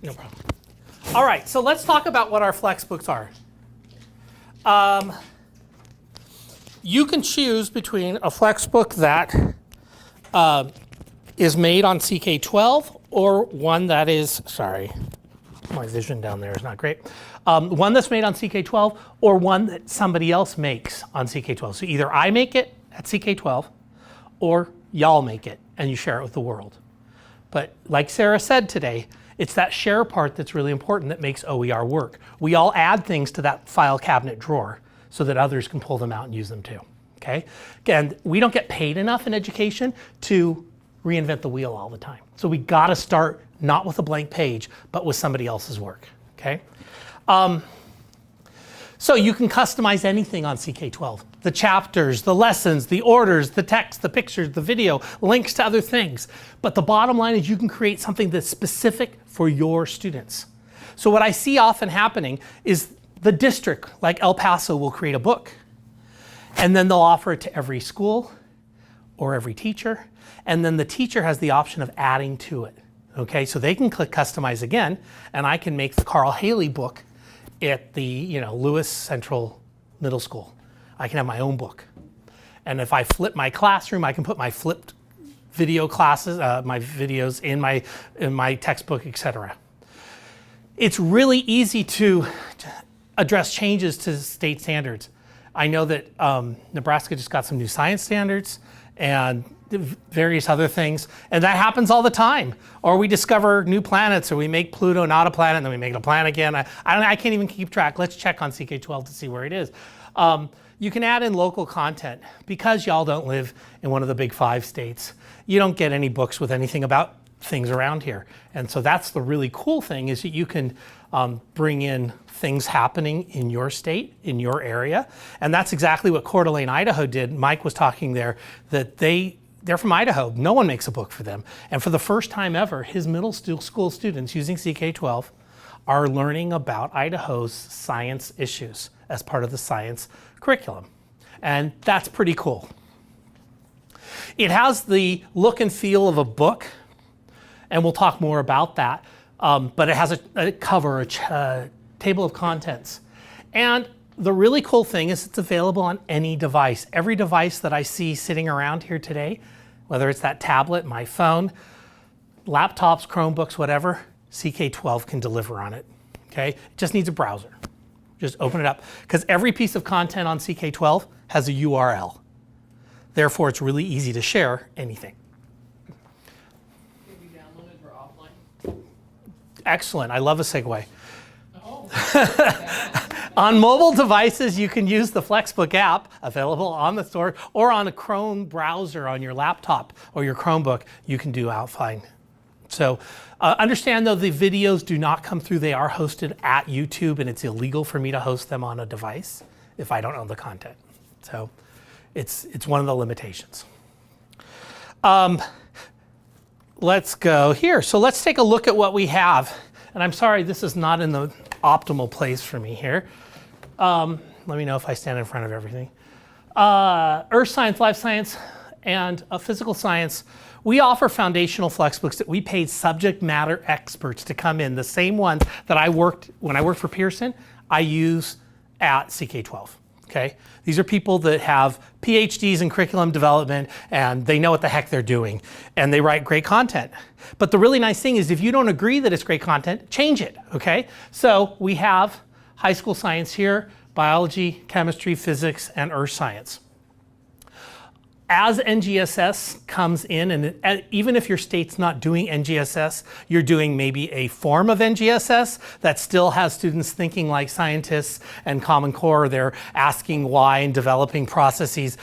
No problem. All right, so let's talk about what our Plex books are. You can choose between a Plex book that is made on CK-12 or one that is, sorry, my vision down there is not great. One that's made on CK-12 or one that somebody else makes on CK-12. So either I make it at CK-12 or y'all make it and you share it with the world. But like Sarah said today, it's that share part that's really important that makes OER work. We all add things to that file cabinet drawer so that others can pull them out and use them too, okay? And we don't get paid enough in education to reinvent the wheel all the time. So we gotta start not with a blank page, but with somebody else's work, okay? So you can customize anything on CK-12. The chapters, the lessons, the orders, the text, the pictures, the video, links to other things. But the bottom line is you can create something that's specific for your students. So what I see often happening is the district, like El Paso, will create a book. And then they'll offer it to every school or every teacher. And then the teacher has the option of adding to it. Okay, so they can click customize again, and I can make the Carl Haley book at the Lewis Central Middle School. I can have my own book. And if I flip my classroom, I can put my flipped video classes, my videos in my textbook, etc. It's really easy to address changes to state standards. I know that Nebraska just got some new science standards and various other things, and that happens all the time. Or we discover new planets, or we make Pluto not a planet, and then we make it a planet again. I can't even keep track. Let's check on CK-12 to see where it is. You can add in local content. Because y'all don't live in one of the big 5 states, you don't get any books with anything about things around here. And so that's the really cool thing, is that you can bring in things happening in your state, in your area. And that's exactly what Coeur d'Alene, Idaho did. Mike was talking there, that they're from Idaho. No one makes a book for them. And for the first time ever, his middle school students using CK-12 are learning about Idaho's science issues as part of the science curriculum. And that's pretty cool. It has the look and feel of a book, and we'll talk more about that. But it has a cover, a table of contents. And the really cool thing is it's available on any device. Every device that I see sitting around here today, whether it's that tablet, my phone, laptops, Chromebooks, whatever, CK-12 can deliver on it, okay? It just needs a browser. Just open it up. Because every piece of content on CK-12 has a URL. Therefore, it's really easy to share anything. Can you download it for offline? Excellent, I love a segue. On mobile devices, you can use the Flexbook app, available on the store, or on a Chrome browser on your laptop or your Chromebook, you can do outline. So understand though, the videos do not come through. They are hosted at YouTube, and it's illegal for me to host them on a device if I don't own the content. So it's one of the limitations. Let's go here. So let's take a look at what we have. And I'm sorry, this is not in the optimal place for me here. Let me know if I stand in front of everything. Earth science, life science, and physical science. We offer foundational Flexbooks that we paid subject matter experts to come in. The same ones that when I worked for Pearson, I use at CK-12. Okay? These are people that have PhDs in curriculum development, and they know what the heck they're doing, and they write great content. But the really nice thing is, if you don't agree that it's great content, change it, okay? So we have high school science here, biology, chemistry, physics, and earth science. As NGSS comes in, and even if your state's not doing NGSS, you're doing maybe a form of NGSS that still has students thinking like scientists and Common Core. They're asking why and developing processes.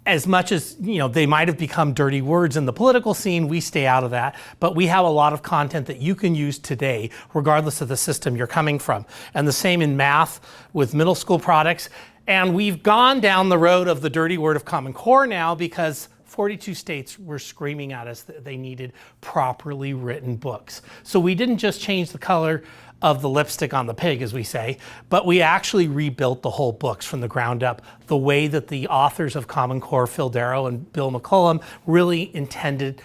As much as they might have become dirty words in the political scene, we stay out of that. But we have a lot of content that you can use today, regardless of the system you're coming from. And the same in math with middle school products. And we've gone down the road of the dirty word of Common Core now, because 42 states were screaming at us that they needed properly written books. So we didn't just change the color of the lipstick on the pig, as we say, but we actually rebuilt the whole books from the ground up, the way that the authors of Common Core, Phil Darrow and Bill McCollum, really intended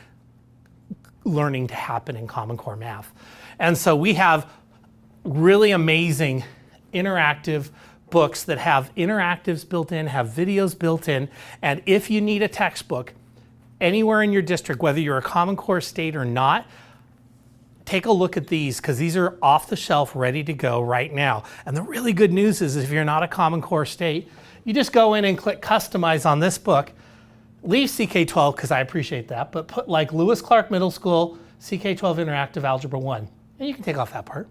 learning to happen in Common Core math. And so we have really amazing interactive books that have interactives built in, have videos built in, and if you need a textbook anywhere in your district, whether you're a Common Core state or not, take a look at these, because these are off the shelf, ready to go right now. And the really good news is if you're not a Common Core state, you just go in and click Customize on this book. Leave CK-12, because I appreciate that, but put like Lewis Clark Middle School, CK-12 Interactive Algebra 1. And you can take off that part.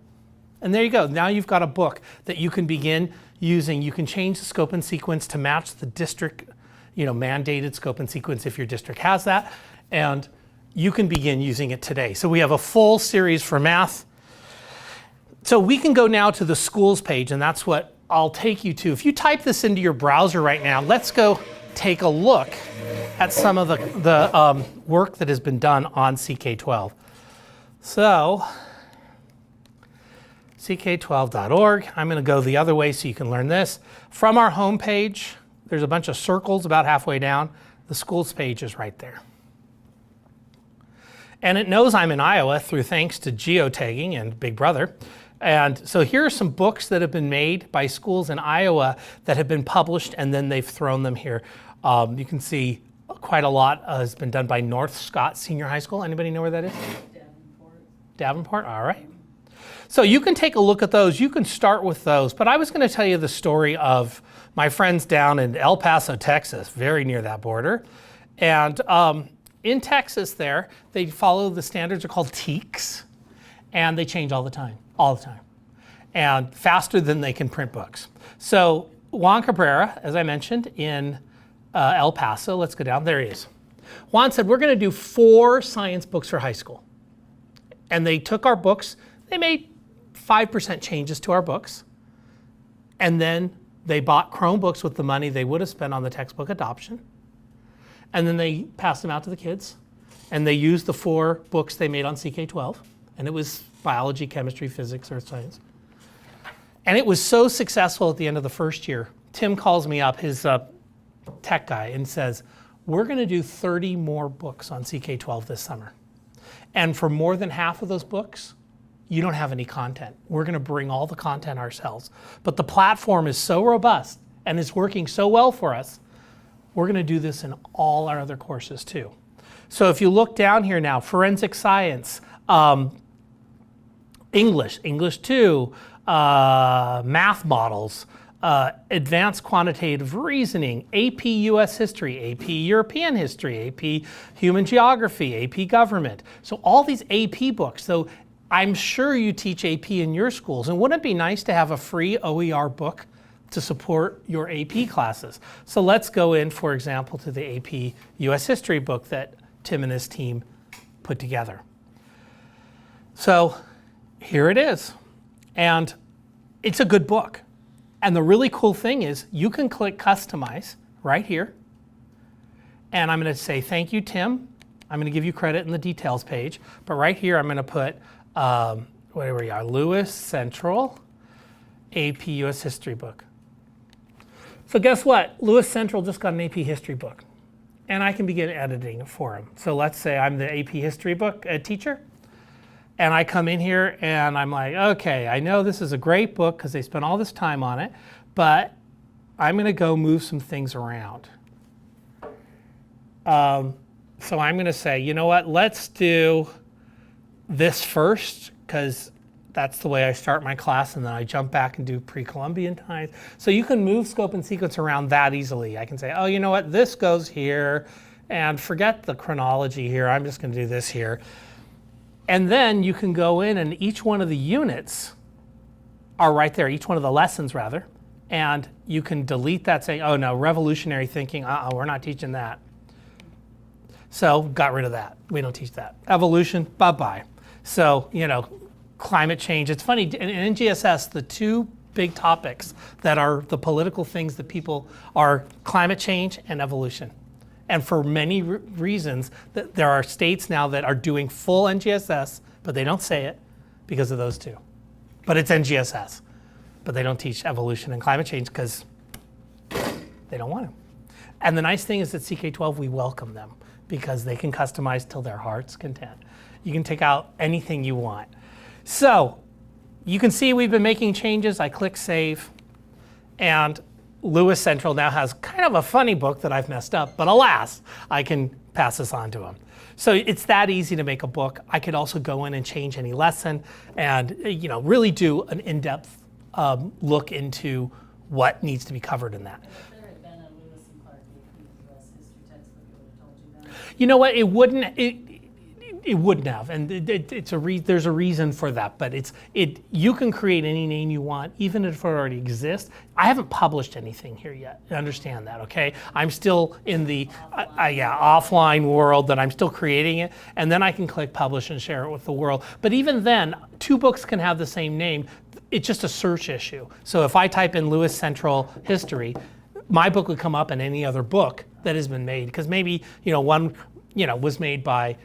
And there you go. Now you've got a book that you can begin using. You can change the scope and sequence to match the district, mandated scope and sequence if your district has that. And you can begin using it today. So we have a full series for math. So we can go now to the schools page, and that's what I'll take you to. If you type this into your browser right now, let's go take a look at some of the work that has been done on CK-12. So CK12.org. I'm going to go the other way so you can learn this. From our home page, there's a bunch of circles about halfway down. The schools page is right there. And it knows I'm in Iowa through thanks to geotagging and Big Brother. And so here are some books that have been made by schools in Iowa that have been published, and then they've thrown them here. You can see quite a lot has been done by North Scott Senior High School. Anybody know where that is? Davenport, all right. So you can take a look at those. You can start with those. But I was going to tell you the story of my friends down in El Paso, Texas, very near that border. And in Texas there, they follow the standards are called TEKS, and they change all the time, and faster than they can print books. So Juan Cabrera, as I mentioned, in El Paso, let's go down, there he is. Juan said, we're going to do 4 science books for high school. And they took our books, they made 5% changes to our books, and then they bought Chromebooks with the money they would have spent on the textbook adoption. And then they passed them out to the kids, and they used the 4 books they made on CK-12, and it was biology, chemistry, physics, earth science. And it was so successful at the end of the first year. Tim calls me up, his tech guy, and says, we're going to do 30 more books on CK-12 this summer. And for more than half of those books, you don't have any content. We're going to bring all the content ourselves. But the platform is so robust and is working so well for us, we're going to do this in all our other courses too. So if you look down here now, forensic science, English 2, math models, advanced quantitative reasoning, AP US history, AP European history, AP human geography, AP government. So all these AP books. So I'm sure you teach AP in your schools, and wouldn't it be nice to have a free OER book to support your AP classes? So let's go in, for example, to the AP US history book that Tim and his team put together. So here it is, and it's a good book. And the really cool thing is you can click Customize right here, and I'm going to say, thank you, Tim. I'm going to give you credit in the details page, but right here I'm going to put, where we are, Lewis Central AP US history book. So guess what? Lewis Central just got an AP history book, and I can begin editing it for him. So let's say I'm the AP history book teacher, and I come in here and I'm like, okay, I know this is a great book because they spent all this time on it, but I'm going to go move some things around. So I'm going to say, you know what, let's do this first, because that's the way I start my class, and then I jump back and do pre-Columbian times. So you can move scope and sequence around that easily. I can say, oh, you know what, this goes here, and forget the chronology here, I'm just going to do this here. And then you can go in, and each one of the units are right there, each one of the lessons rather, and you can delete that saying, oh no, revolutionary thinking, we're not teaching that. So got rid of that, we don't teach that. Evolution, bye-bye. So, climate change, it's funny, in NGSS, the 2 big topics that are the political things that people are climate change and evolution. And for many reasons, there are states now that are doing full NGSS, but they don't say it because of those 2. But it's NGSS. But they don't teach evolution and climate change because they don't want to. And the nice thing is that CK-12, we welcome them, because they can customize till their heart's content. You can take out anything you want. So you can see we've been making changes. I click save, and Lewis Central now has kind of a funny book that I've messed up, but alas, I can pass this on to him. So it's that easy to make a book. I could also go in and change any lesson and really do an in-depth look into what needs to be covered in that. And if there had been a Lewis and Clark AP US history textbook, it would have told you that. You know what? It wouldn't. It wouldn't have, and there's a reason for that. But you can create any name you want, even if it already exists. I haven't published anything here yet. Understand that, okay? I'm still in the offline world that I'm still creating it, and then I can click publish and share it with the world. But even then, 2 books can have the same name. It's just a search issue. So if I type in Lewis Central History, my book would come up in any other book that has been made, because maybe one was made by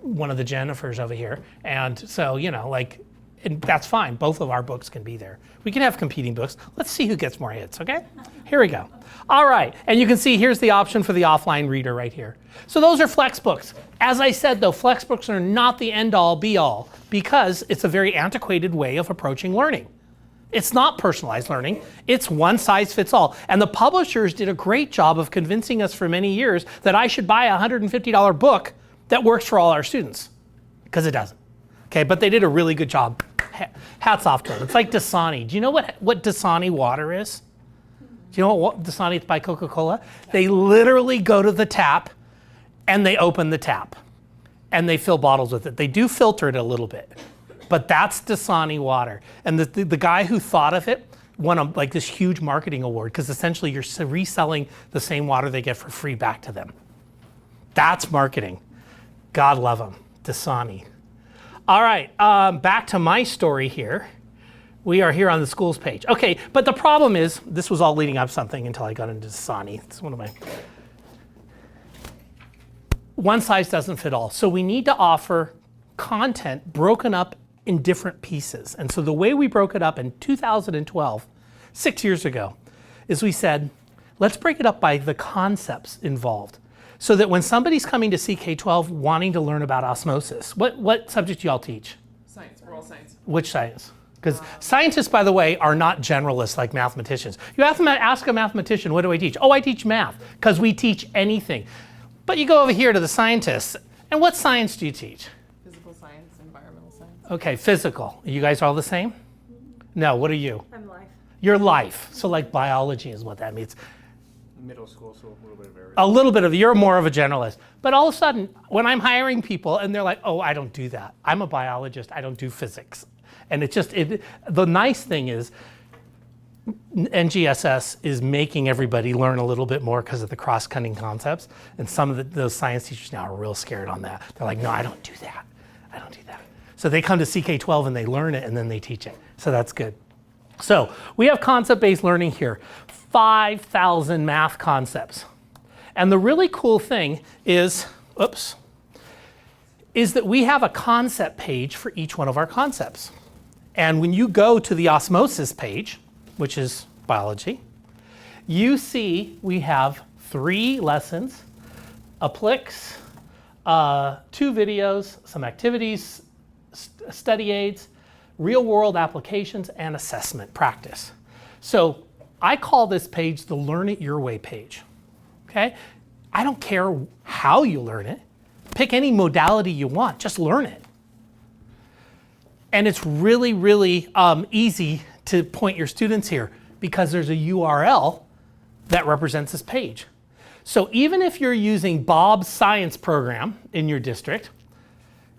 one of the Jennifers over here, and so and that's fine. Both of our books can be there. We can have competing books. Let's see who gets more hits, okay? Here we go. All right, and you can see here's the option for the offline reader right here. So those are Flex books. As I said though, Flex books are not the end-all be-all, because it's a very antiquated way of approaching learning. It's not personalized learning, it's one size fits all. And the publishers did a great job of convincing us for many years that I should buy a $150 book that works for all our students, because it doesn't. Okay, but they did a really good job. Hats off to them. It's like Dasani. Do you know what Dasani water is? Do you know what Dasani is by Coca-Cola? They literally go to the tap and they open the tap and they fill bottles with it. They do filter it a little bit, but that's Dasani water. And the guy who thought of it won this huge marketing award, because essentially you're reselling the same water they get for free back to them. That's marketing. God love them, Dasani. All right, back to my story here. We are here on the schools page. Okay, but the problem is, this was all leading up something until I got into Dasani. It's one of my... One size doesn't fit all. So we need to offer content broken up in different pieces. And so the way we broke it up in 2012, 6 years ago, is we said, let's break it up by the concepts involved. So that when somebody's coming to CK-12 wanting to learn about osmosis, what subject do y'all teach? Science, we're all science. Which science? Because scientists, by the way, are not generalists like mathematicians. You have to ask a mathematician, what do I teach? Oh, I teach math, because we teach anything. But you go over here to the scientists, and what science do you teach? Physical science, environmental science. Okay, physical. You guys are all the same? No, what are you? I'm life. You're life. So like biology is what that means. Middle school, so a little bit of everything. A little bit of, you're more of a generalist. But all of a sudden, when I'm hiring people and they're like, oh, I don't do that. I'm a biologist, I don't do physics. And it's just, the nice thing is, NGSS is making everybody learn a little bit more because of the cross-cutting concepts. And some of those science teachers now are real scared on that. They're like, no, I don't do that. I don't do that. So they come to CK-12 and they learn it and then they teach it. So that's good. So we have concept-based learning here. 5,000 math concepts. And the really cool thing is that we have a concept page for each one of our concepts. And when you go to the osmosis page, which is biology, you see we have 3 lessons, a Plex, 2 videos, some activities, study aids, real world applications, and assessment practice. So I call this page the Learn It Your Way page, okay? I don't care how you learn it. Pick any modality you want, just learn it. And it's really, really easy to point your students here because there's a URL that represents this page. So even if you're using Bob's science program in your district,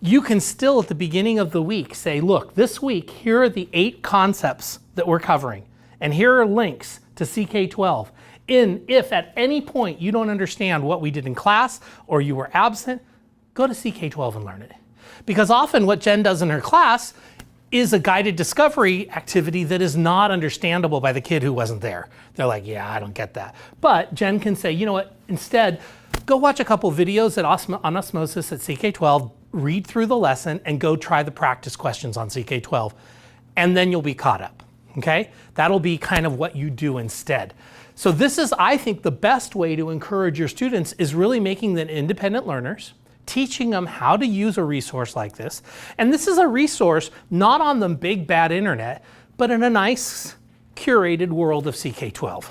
you can still at the beginning of the week say, look, this week, here are the 8 concepts that we're covering. And here are links to CK-12. If at any point you don't understand what we did in class or you were absent, go to CK-12 and learn it. Because often what Jen does in her class is a guided discovery activity that is not understandable by the kid who wasn't there. They're like, yeah, I don't get that. But Jen can say, you know what, instead, go watch a couple videos on osmosis at CK-12, read through the lesson, and go try the practice questions on CK-12. And then you'll be caught up, okay? That'll be kind of what you do instead. So this is, I think, the best way to encourage your students is really making them independent learners, teaching them how to use a resource like this. And this is a resource not on the big bad internet, but in a nice curated world of CK-12.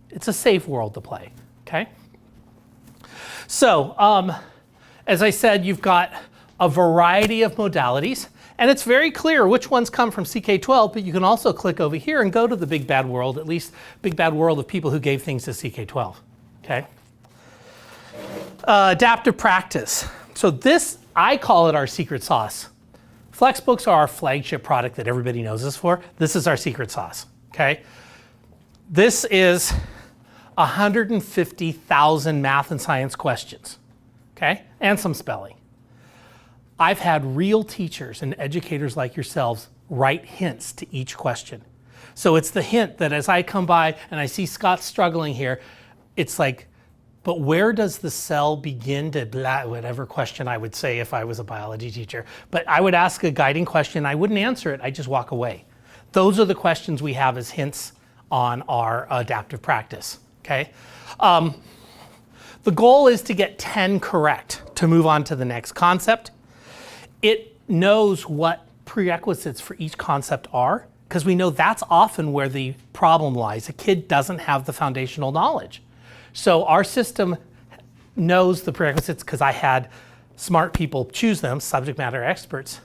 It's a safe world to play, okay? So, as I said, you've got a variety of modalities, and it's very clear which ones come from CK-12, but you can also click over here and go to the big bad world, at least big bad world of people who gave things to CK-12, okay? Adaptive practice. So this, I call it our secret sauce. Flexbooks are our flagship product that everybody knows us for. This is our secret sauce, okay? This is 150,000 math and science questions, okay? And some spelling. I've had real teachers and educators like yourselves write hints to each question. So it's the hint that as I come by and I see Scott struggling here, it's like, but where does the cell begin to blah, whatever question I would say if I was a biology teacher. But I would ask a guiding question, I wouldn't answer it, I'd just walk away. Those are the questions we have as hints on our adaptive practice, okay? The goal is to get 10 correct to move on to the next concept. It knows what prerequisites for each concept are, because we know that's often where the problem lies. A kid doesn't have the foundational knowledge. So our system knows the prerequisites because I had smart people choose them, subject matter experts,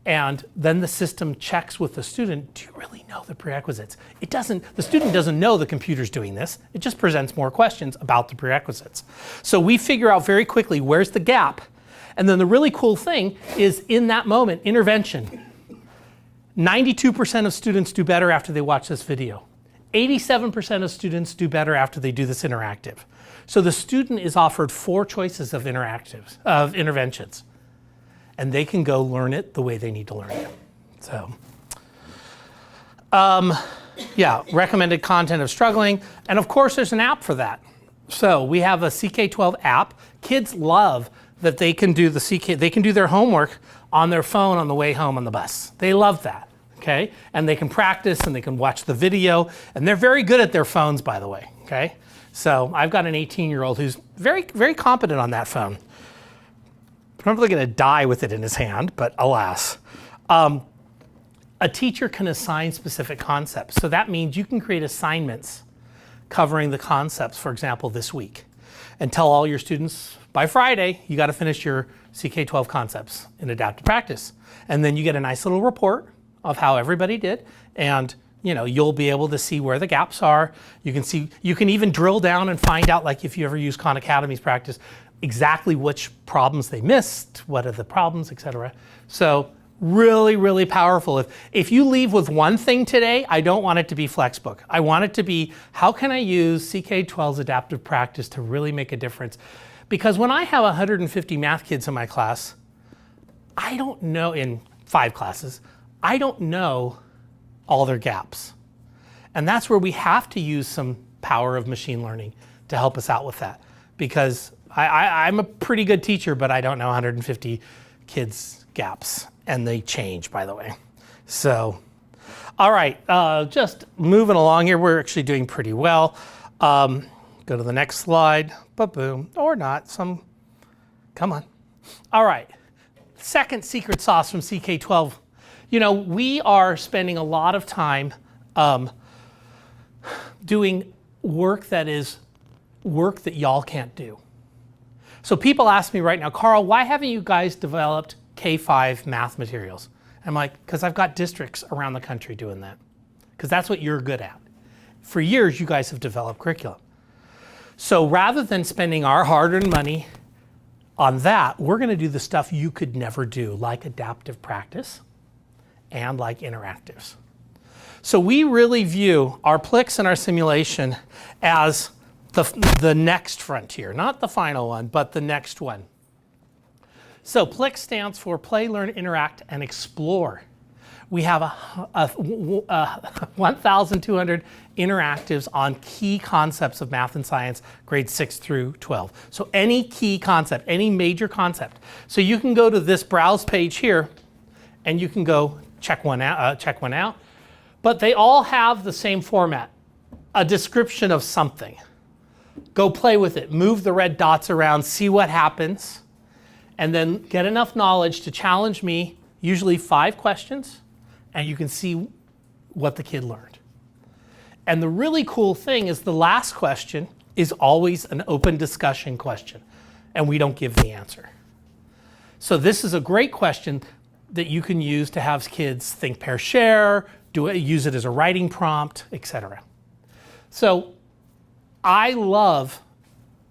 and then the system checks with the student, do you really know the prerequisites? It doesn't, the student doesn't know the computer's doing this, it just presents more questions about the prerequisites. So we figure out very quickly where's the gap, and then the really cool thing is in that moment, intervention. 92% of students do better after they watch this video. 87% of students do better after they do this interactive. So the student is offered 4 choices of interventions, and they can go learn it the way they need to learn it. So, yeah, recommended content of struggling, and of course there's an app for that. So we have a CK-12 app. Kids love that they can do they can do their homework on their phone on the way home on the bus. They love that. Okay, and they can practice and they can watch the video, and they're very good at their phones, by the way, okay? So I've got an 18-year-old who's very, very competent on that phone. Probably gonna die with it in his hand, but alas. A teacher can assign specific concepts. So that means you can create assignments covering the concepts, for example, this week, and tell all your students, by Friday, you gotta finish your CK-12 concepts in adaptive practice. And then you get a nice little report of how everybody did, and you'll be able to see where the gaps are. You can even drill down and find out, like if you ever use Khan Academy's practice, exactly which problems they missed, what are the problems, etc. So really, really powerful. If you leave with one thing today, I don't want it to be Flexbook. I want it to be, how can I use CK-12's adaptive practice to really make a difference? Because when I have 150 math kids in my class, I don't know, in 5 classes, I don't know all their gaps. And that's where we have to use some power of machine learning to help us out with that. Because I'm a pretty good teacher, but I don't know 150 kids' gaps. And they change, by the way. So, all right, just moving along here. We're actually doing pretty well. Go to the next slide. Ba-boom, or not, come on. All right, second secret sauce from CK-12. We are spending a lot of time doing work that y'all can't do. So people ask me right now, Carl, why haven't you guys developed K-5 math materials? I'm like, because I've got districts around the country doing that. Because that's what you're good at. For years, you guys have developed curriculum. So rather than spending our hard-earned money on that, we're going to do the stuff you could never do, like adaptive practice and like interactives. So we really view our Plex and our simulation as the next frontier, not the final one, but the next one. So Plex stands for Play, Learn, Interact, and Explore. We have 1,200 interactives on key concepts of math and science, grades 6 through 12. So any key concept, any major concept. So you can go to this browse page here, and you can go check one out. But they all have the same format. a description of something. Go play with it, move the red dots around, see what happens, and then get enough knowledge to challenge me, usually 5 questions, and you can see what the kid learned. And the really cool thing is the last question is always an open discussion question, and we don't give the answer. So this is a great question that you can use to have kids think, pair, share, use it as a writing prompt, etc. So I love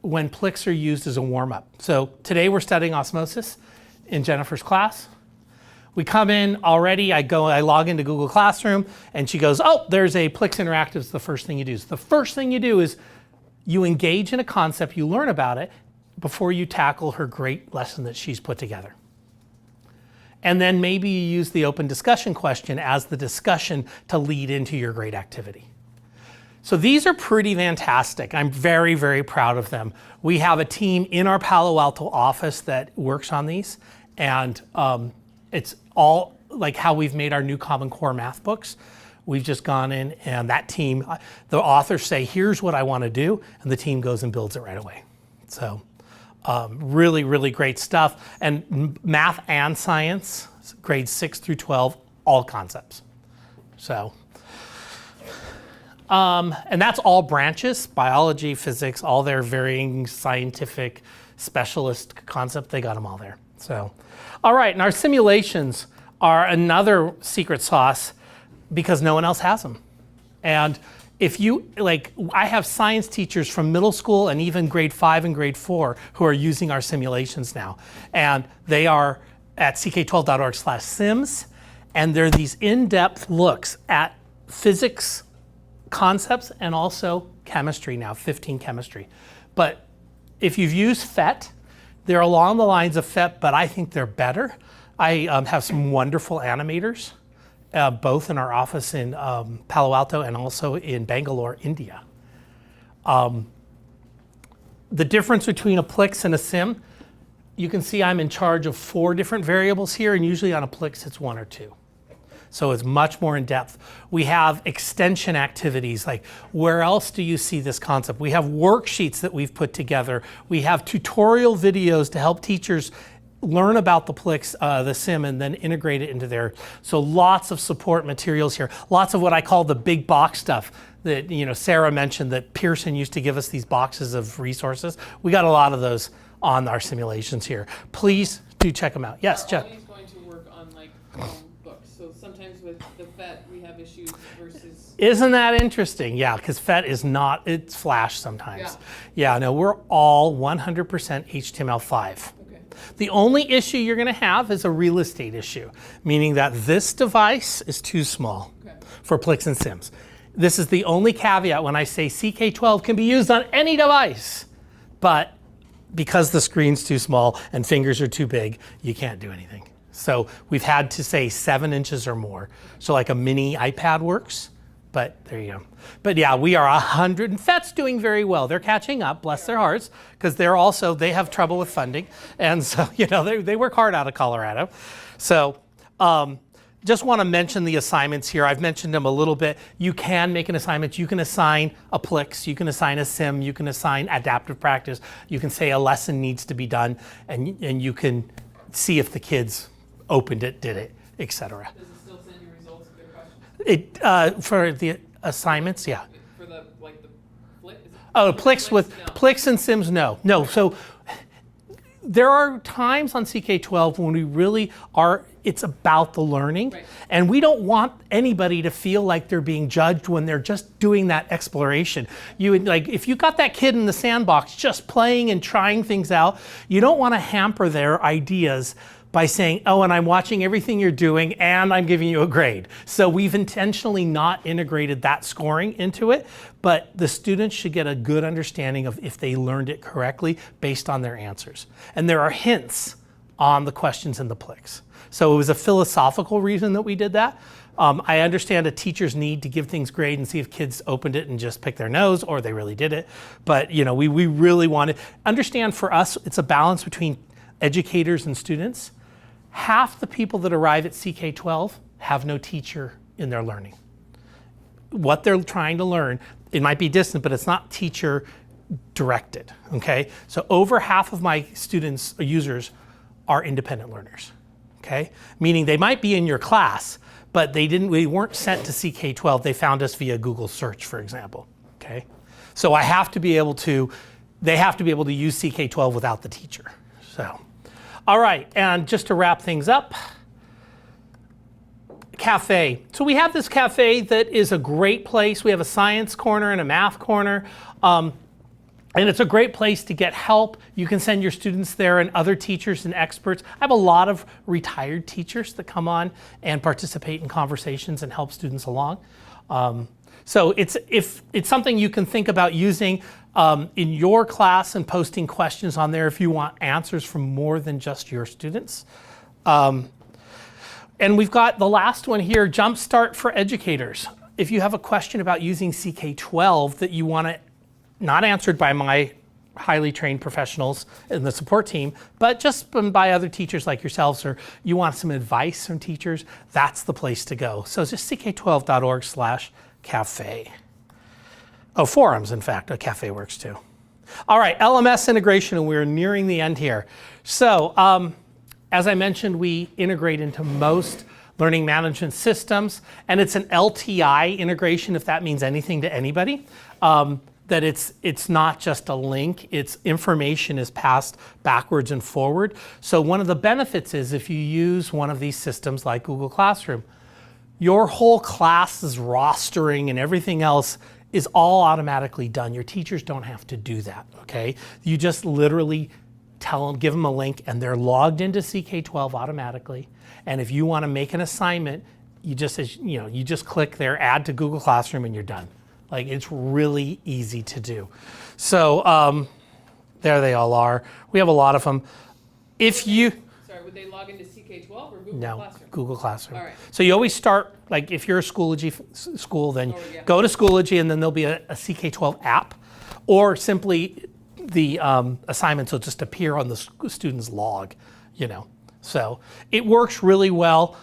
when Plex are used as a warm-up. So today we're studying osmosis in Jennifer's class. We come in already, I log into Google Classroom, and she goes, oh, there's a Plex Interactive. It's the first thing you do. So the first thing you do is you engage in a concept, you learn about it, before you tackle her great lesson that she's put together. And then maybe you use the open discussion question as the discussion to lead into your great activity. So these are pretty fantastic. I'm very, very proud of them. We have a team in our Palo Alto office that works on these, and it's all like how we've made our new Common Core math books. We've just gone in, and that team, the authors say, here's what I want to do, and the team goes and builds it right away. So really, really great stuff. And math and science, grades 6 through 12, all concepts. So. And that's all branches, biology, physics, all their varying scientific specialist concept, they got them all there. So, all right, and our simulations are another secret sauce because no one else has them. And if you, I have science teachers from middle school and even grade 5 and grade 4 who are using our simulations now. And they are at ck12.org/sims, and they're these in-depth looks at physics concepts and also chemistry now, 15 chemistry. But if you've used PhET, they're along the lines of PhET, but I think they're better. I have some wonderful animators, both in our office in Palo Alto and also in Bangalore, India. The difference between a Plex and a sim, you can see I'm in charge of 4 different variables here, and usually on a Plex it's 1 or 2. So it's much more in depth. We have extension activities, like where else do you see this concept? We have worksheets that we've put together. We have tutorial videos to help teachers learn about the Plex, the sim, and then integrate it into their, so lots of support materials here. Lots of what I call the big box stuff that, Sarah mentioned that Pearson used to give us these boxes of resources. We got a lot of those on our simulations here. Please do check them out. Yes, Jeff. Going to work on books. So sometimes with the PhET we have issues versus. Isn't that interesting? Yeah, because PhET is not, it's Flash sometimes. Yeah, no, we're all 100% HTML5. Okay. The only issue you're going to have is a real estate issue, meaning that this device is too small for Plex and Sims. This is the only caveat when I say CK-12 can be used on any device, but because the screen's too small and fingers are too big, you can't do anything. So we've had to say 7 inches or more. So like a mini iPad works, but there you go. But yeah, we are 100, and PhET's doing very well. They're catching up, bless their hearts, because they have trouble with funding. And so, they work hard out of Colorado. So just want to mention the assignments here. I've mentioned them a little bit. You can make an assignment. You can assign a Plex, you can assign a sim, you can assign adaptive practice. You can say a lesson needs to be done, and you can see if the kids opened it, did it, etc. Does it still send you results of their questions? For the assignments, yeah. For the Plex? Oh, Plex and Sims, no. No, so there are times on CK-12 when we really are, it's about the learning. Right. And we don't want anybody to feel like they're being judged when they're just doing that exploration. If you got that kid in the sandbox just playing and trying things out, you don't want to hamper their ideas by saying, oh, and I'm watching everything you're doing and I'm giving you a grade. So we've intentionally not integrated that scoring into it, but the students should get a good understanding of if they learned it correctly based on their answers. And there are hints on the questions in the Plex. So it was a philosophical reason that we did that. I understand a teacher's need to give things grade and see if kids opened it and just picked their nose or they really did it. But we really wanted, understand for us, it's a balance between educators and students. Half the people that arrive at CK-12 have no teacher in their learning. What they're trying to learn, it might be distant, but it's not teacher directed, okay? So over half of my students or users are independent learners, okay? Meaning they might be in your class, but we weren't sent to CK-12. They found us via Google search, for example, okay? So they have to be able to use CK-12 without the teacher, so. All right, and just to wrap things up, cafe. So we have this cafe that is a great place. We have a science corner and a math corner. And it's a great place to get help. You can send your students there and other teachers and experts. I have a lot of retired teachers that come on and participate in conversations and help students along. So it's something you can think about using in your class and posting questions on there if you want answers from more than just your students. And we've got the last one here, Jumpstart for Educators. If you have a question about using CK-12 that you want to, not answered by my highly trained professionals in the support team, but just by other teachers like yourselves, or you want some advice from teachers, that's the place to go. So it's just ck12.org/cafe. Oh, forums, in fact, a cafe works too. All right, LMS integration, and we're nearing the end here. So, as I mentioned, we integrate into most learning management systems, and it's an LTI integration, if that means anything to anybody. That it's not just a link, its information is passed backwards and forward. So one of the benefits is if you use one of these systems like Google Classroom, your whole class's rostering and everything else is all automatically done. Your teachers don't have to do that, okay? You just literally give them a link and they're logged into CK-12 automatically. And if you want to make an assignment, you just click there, add to Google Classroom, and you're done. Like, it's really easy to do. So there they all are. We have a lot of them. Sorry, would they log into CK-12 or Google Classroom? No, Google Classroom. All right. So you always start, like if you're a Schoology school, then go to Schoology and then there'll be a CK-12 app, or simply the assignments will just appear on the student's log, So it works really well.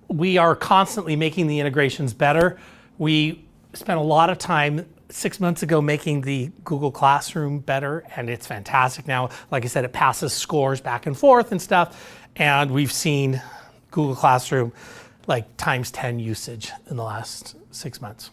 We are constantly making the integrations better. We spent a lot of time 6 months ago making the Google Classroom better, and it's fantastic now. Like I said, it passes scores back and forth and stuff, and we've seen Google Classroom like times 10 usage in the last 6 months.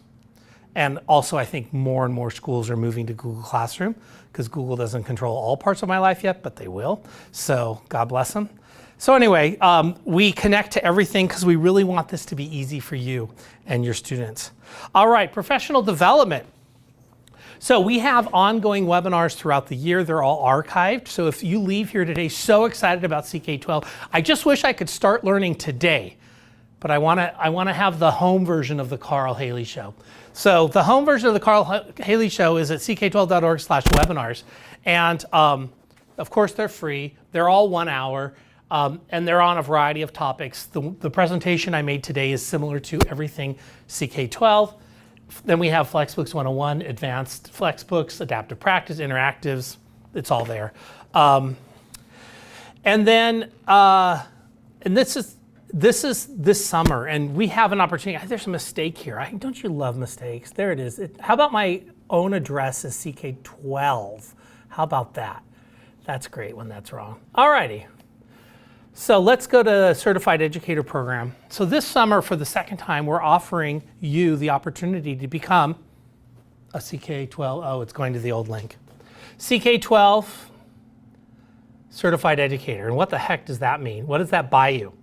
And also, I think more and more schools are moving to Google Classroom because Google doesn't control all parts of my life yet, but they will. So God bless them. So anyway, we connect to everything because we really want this to be easy for you and your students. All right, professional development. So we have ongoing webinars throughout the year. They're all archived. So if you leave here today so excited about CK-12, I just wish I could start learning today. But I want to have the home version of the Carl Haley Show. So the home version of the Carl Haley Show is at ck12.org/webinars. And of course, they're free. They're all 1 hour. And they're on a variety of topics. The presentation I made today is similar to everything CK-12. Then we have Flexbooks 101, Advanced Flexbooks, Adaptive Practice, Interactives. It's all there. And then, and this is this summer, and we have an opportunity. There's a mistake here. Don't you love mistakes? There it is. How about my own address is CK-12? How about that? That's great when that's wrong. All righty. So let's go to Certified Educator Program. So this summer, for the second time, we're offering you the opportunity to become a CK-12. Oh, it's going to the old link. CK-12 Certified Educator. And what the heck does that mean? What does that buy you?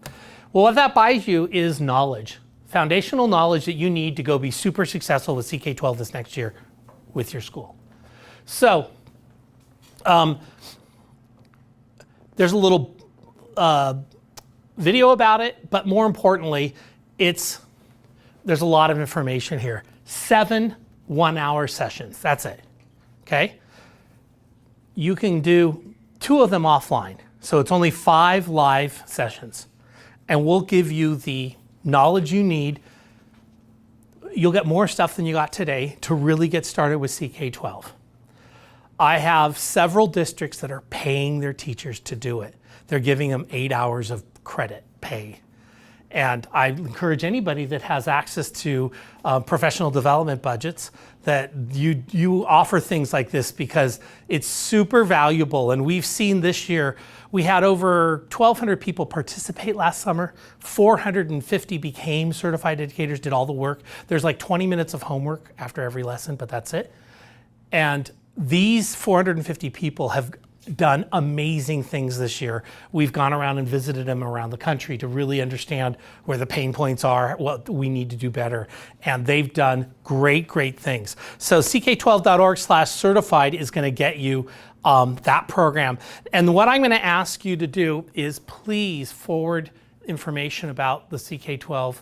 Well, what that buys you is knowledge, foundational knowledge that you need to go be super successful with CK-12 this next year with your school. So there's a little video about it, but more importantly, there's a lot of information here. 7 1-hour sessions, that's it, okay? You can do 2 of them offline, so it's only 5 live sessions, and we'll give you the knowledge you need. You'll get more stuff than you got today to really get started with CK-12. I have several districts that are paying their teachers to do it. They're giving them 8 hours of credit pay. And I encourage anybody that has access to professional development budgets that you offer things like this, because it's super valuable. And we've seen this year, we had over 1,200 people participate last summer. 450 became certified educators, did all the work. There's like 20 minutes of homework after every lesson, but that's it. And these 450 people have done amazing things this year. We've gone around and visited them around the country to really understand where the pain points are, what we need to do better. And they've done great, great things. So CK-12.org/certified is going to get you that program. And what I'm going to ask you to do is please forward information about the CK-12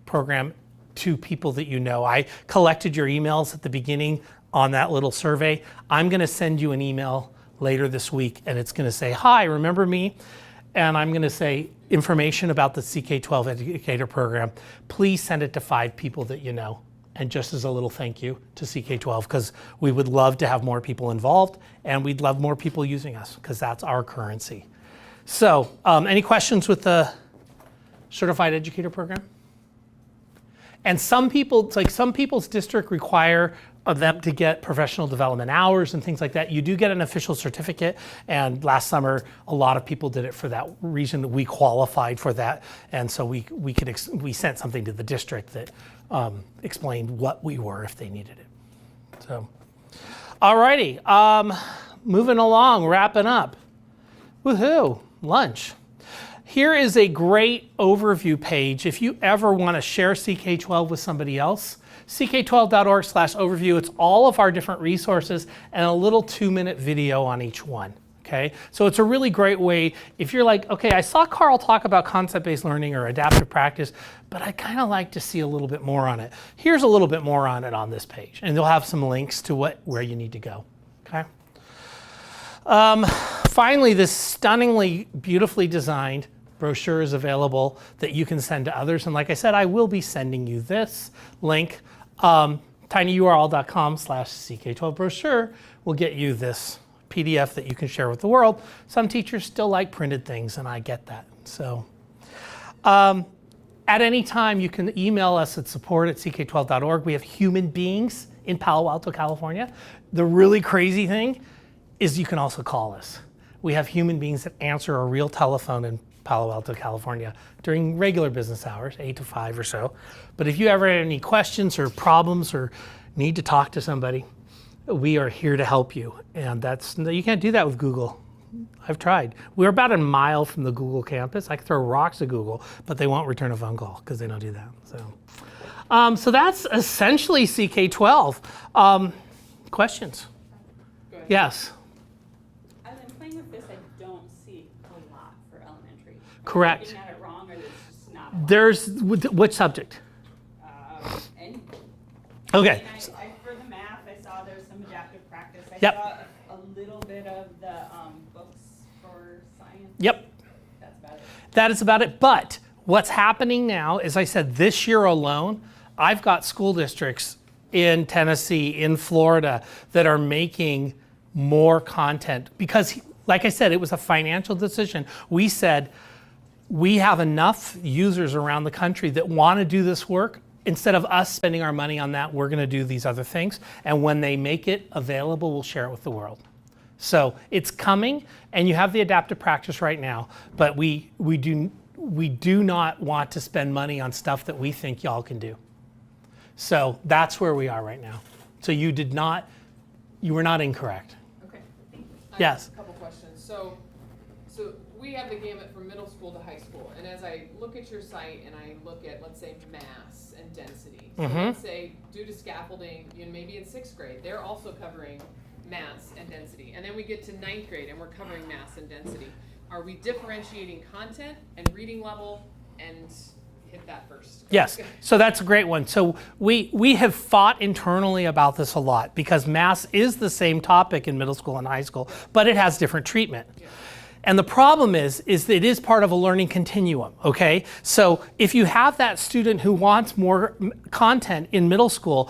program to people that you know. I collected your emails at the beginning on that little survey. I'm going to send you an email later this week, and it's going to say, hi, remember me? And I'm going to say information about the CK-12 Educator program. Please send it to 5 people that you know. And just as a little thank you to CK-12, because we would love to have more people involved, and we'd love more people using us, because that's our currency. So any questions with the Certified Educator program? And some people, it's like some people's district require of them to get professional development hours and things like that. You do get an official certificate, and last summer a lot of people did it for that reason. That we qualified for that, and so we sent something to the district that explained what we were if they needed it. So, alrighty, moving along, wrapping up. Woohoo! Lunch. Here is a great overview page if you ever want to share CK-12 with somebody else. CK-12.org/overview. It's all of our different resources and a little 2-minute video on each one. Okay, so it's a really great way if you're like, okay, I saw Carl talk about concept-based learning or adaptive practice, but I kind of like to see a little bit more on it. Here's a little bit more on it on this page, and they'll have some links to where you need to go. Okay. Finally, this stunningly, beautifully designed brochure is available that you can send to others. And like I said, I will be sending you this link. tinyurl.com/CK12 brochure will get you this PDF that you can share with the world. Some teachers still like printed things, and I get that. So at any time, you can email us at support@ck12.org. We have human beings in Palo Alto, California. The really crazy thing is you can also call us. We have human beings that answer a real telephone in Palo Alto, California during regular business hours, 8 to 5 or so. But if you ever have any questions or problems or need to talk to somebody, we are here to help you. And you can't do that with Google. I've tried. We're about a mile from the Google campus. I can throw rocks at Google, but they won't return a phone call because they don't do that. So that's essentially CK-12. Questions? Go ahead. Yes. As I'm playing with this, I don't see a lot for elementary. Correct. Am I looking at it wrong, or there's just not a lot? There's, which subject? And Okay. for the math, I saw there's some adaptive practice. I Yep. saw a little bit of the books for science. Yep. That's about it. That is about it. But what's happening now, as I said, this year alone, I've got school districts in Tennessee, in Florida, that are making more content because, like I said, it was a financial decision. We said, we have enough users around the country that want to do this work. Instead of us spending our money on that, we're going to do these other things. And when they make it available, we'll share it with the world. So it's coming, and you have the adaptive practice right now, but we do not want to spend money on stuff that we think y'all can do. So that's where we are right now. So you were not incorrect. Okay. Thank you. Yes. A couple questions. So we have the gamut from middle school to high school. And as I look at your site and I look at, let's say, mass and density. So let's say due to scaffolding, maybe in 6th grade, they're also covering mass and density. And then we get to 9th grade and we're covering mass and density. Are we differentiating content and reading level? And hit that first. Yes, so that's a great one. So we have fought internally about this a lot because mass is the same topic in middle school and high school, but it has different treatment. Yeah. And the problem is that it is part of a learning continuum, okay? So if you have that student who wants more content in middle school,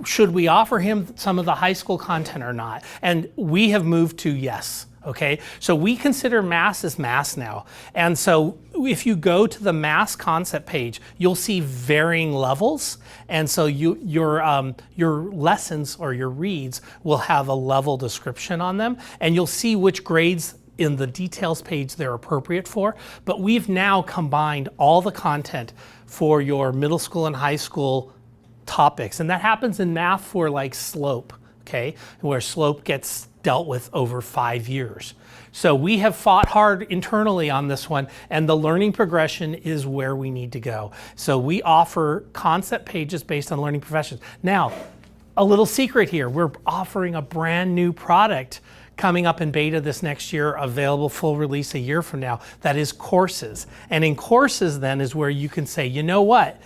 should we offer him some of the high school content or not? And we have moved to yes. Okay, so we consider mass as mass now. And so if you go to the mass concept page, you'll see varying levels. And so your lessons or your reads will have a level description on them. And you'll see which grades in the details page they're appropriate for. But we've now combined all the content for your middle school and high school topics. And that happens in math for like slope, okay? Where slope gets dealt with over 5 years. So we have fought hard internally on this one, and the learning progression is where we need to go. So we offer concept pages based on learning professions. Now, a little secret here, we're offering a brand new product coming up in beta this next year, available full release a year from now, that is courses. And in courses then is where you can say, you know what?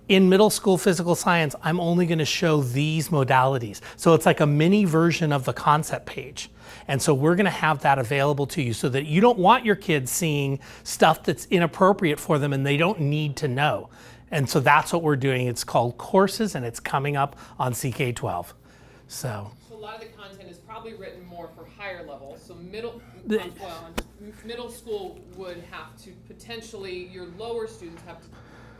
In middle school physical science, I'm only going to show these modalities. So it's like a mini version of the concept page. And so we're going to have that available to you so that you don't want your kids seeing stuff that's inappropriate for them and they don't need to know. And so that's what we're doing. It's called courses, and it's coming up on CK-12. So a lot of the content is probably written more for higher levels. So middle school would have to potentially, your lower students have to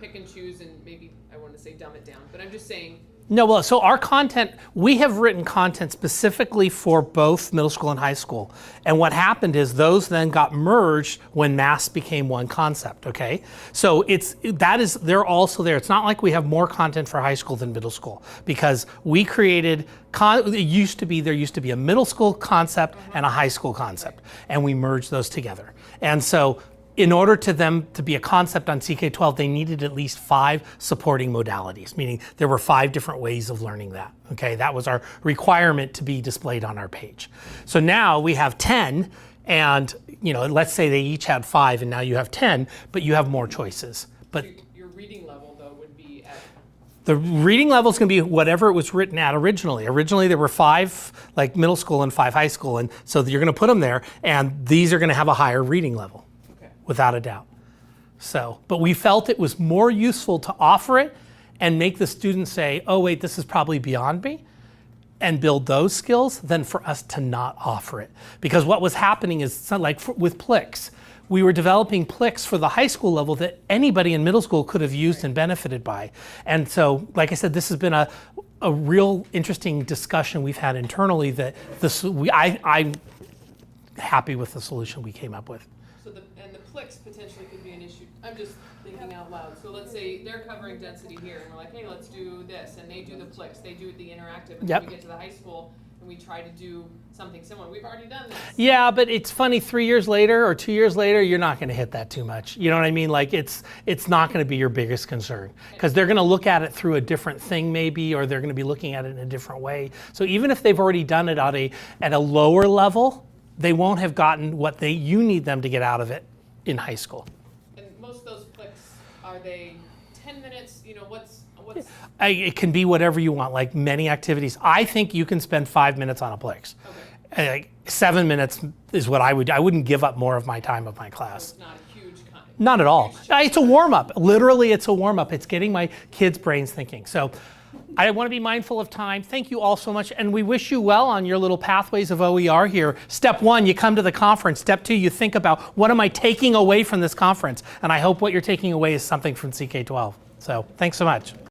pick and choose, and maybe I want to say dumb it down, but I'm just saying. No, well, so our content, we have written content specifically for both middle school and high school. And what happened is those then got merged when mass became one concept, okay? So they're also there. It's not like we have more content for high school than middle school, because we created, there used to be a middle school concept and a high school concept, and we merged those together. And so in order to them to be a concept on CK-12, they needed at least 5 supporting modalities, meaning there were 5 different ways of learning that. Okay, that was our requirement to be displayed on our page. So now we have 10, and let's say they each had 5, and now you have 10, but you have more choices. But your reading level though would be at. The reading level is going to be whatever it was written at originally. Originally there were 5 like middle school and 5 high school, and so you're going to put them there, and these are going to have a higher reading level. Without a doubt. So, but we felt it was more useful to offer it and make the students say, oh wait, this is probably beyond me, and build those skills than for us to not offer it. Because what was happening is, like with Plex, we were developing Plex for the high school level that anybody in middle school could have used and benefited by. And so, like I said, this has been a real interesting discussion we've had internally that I'm happy with the solution we came up with. And the Plex potentially could be an issue. I'm just thinking out loud. So let's say they're covering density here, and we're like, hey, let's do this, and they do the Plex, they do the interactive, and then we get to the high school and we try to do something similar. We've already done this. Yeah, but it's funny, 3 years later or 2 years later, you're not going to hit that too much. You know what I mean? Like it's not going to be your biggest concern, because they're going to look at it through a different thing maybe, or they're going to be looking at it in a different way. So even if they've already done it at a lower level, they won't have gotten what you need them to get out of it in high school. And most of those Plex, are they 10 minutes? What's It can be whatever you want, like many activities. I think you can spend 5 minutes on a Plex. Okay. Like 7 minutes is what I wouldn't give up more of my time of my class. So it's not a huge content. Not at all. It's a warm-up. Literally, it's a warm-up. It's getting my kids' brains thinking. So I want to be mindful of time. Thank you all so much, and we wish you well on your little pathways of OER here. Step 1, you come to the conference. Step 2, you think about, what am I taking away from this conference? And I hope what you're taking away is something from CK-12. So thanks so much.